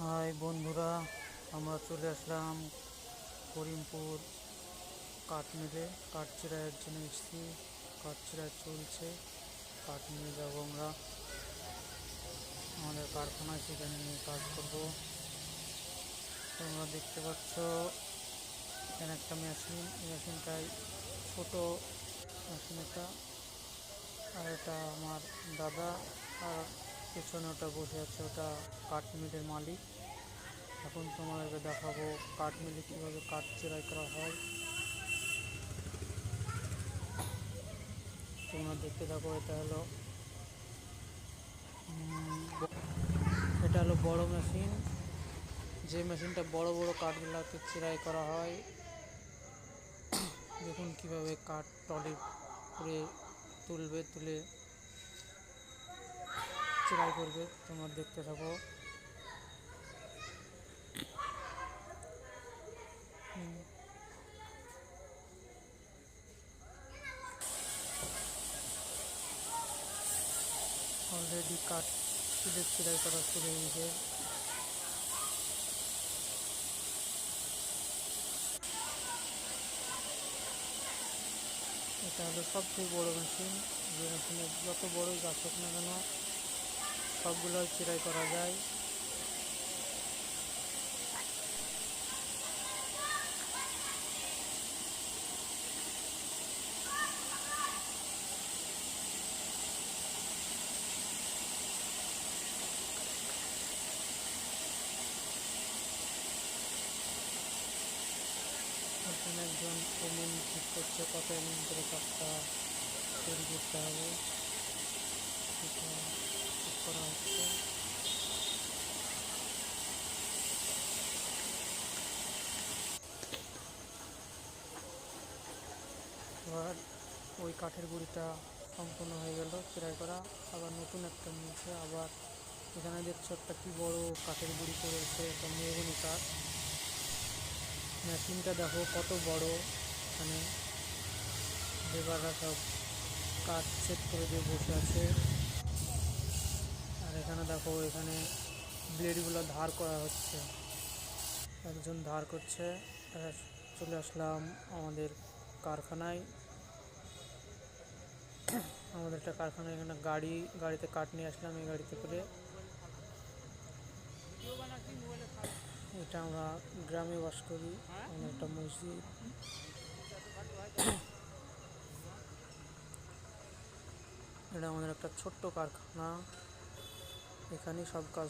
High বন্ধুরা, আমরা চলে আসলাম করিমপুর কাঠ মিলে। কাঠ চিরাইয়ের জন্য এসেছি। কাঠ চিরাই চলছে, কাঠ নিয়ে যাবো আমরা আমাদের কারখানায়, সেখানে নিয়ে কাজ করব। তোমরা দেখতে পাচ্ছ এখানে একটা মেশিন, এই মেশিনটাই ছোট মেশিন এটা। আর এটা আমার দাদা, আর পেছনে ওটা বসে আছে, ওটা কাঠ মিলের মালিক। এখন তোমাদেরকে দেখাবো কাঠ মিলে কীভাবে কাঠ চেরাই করা হয়। তোমরা দেখতে থাকো। এটা হলো বড় মেশিন, যে মেশিনটা বড় বড় কাঠগুলাকে চেরাই করা হয়। দেখুন কিভাবে কাঠ টলে করে তুলে চেরাই করবে। তোমরা দেখতে থাকো। অলরেডি কাঠ চেরাই করা শুরু হয়ে গেছে। এটা হলো সবচেয়ে বড় মেশিন, যে মেশিনে যত বড়ই গাছ হোক না কেন সবগুলো চেরাই করা যায়। এখানে একজন এমএম ঠিক করছে, কত এমএম করে কাঠটা তৈরি করতে হবে, সেটা ঠিক করা হচ্ছে। এবার ওই কাঠের গুঁড়িটা সম্পূর্ণ হয়ে গেল চেরাই করা। আবার নতুন একটা নিয়েছে। আবার এখানে দেখছো একটা কি বড় কাঠের গুঁড়ি করেছে, এটা মেহগনি কাঠ। মেশিনটা দেখো কত বড়। এখানে লেবাররা সব কাঠ সেট করে দিয়ে বসে আছে। আর এখানে দেখো, এখানে ব্লেডগুলো ধার করা হচ্ছে, একজন ধার করছে। চলে আসলাম আমাদের কারখানায়। আমাদের একটা কারখানায় এখানে গাড়িতে কাঠ নিয়ে আসলাম, এই গাড়িতে করে। এটা আমরা গ্রামে বাস করি, আমাদের একটা মসজিদ। এটা আমাদের একটা ছোট্ট কারখানা, এখানেই সব কাজ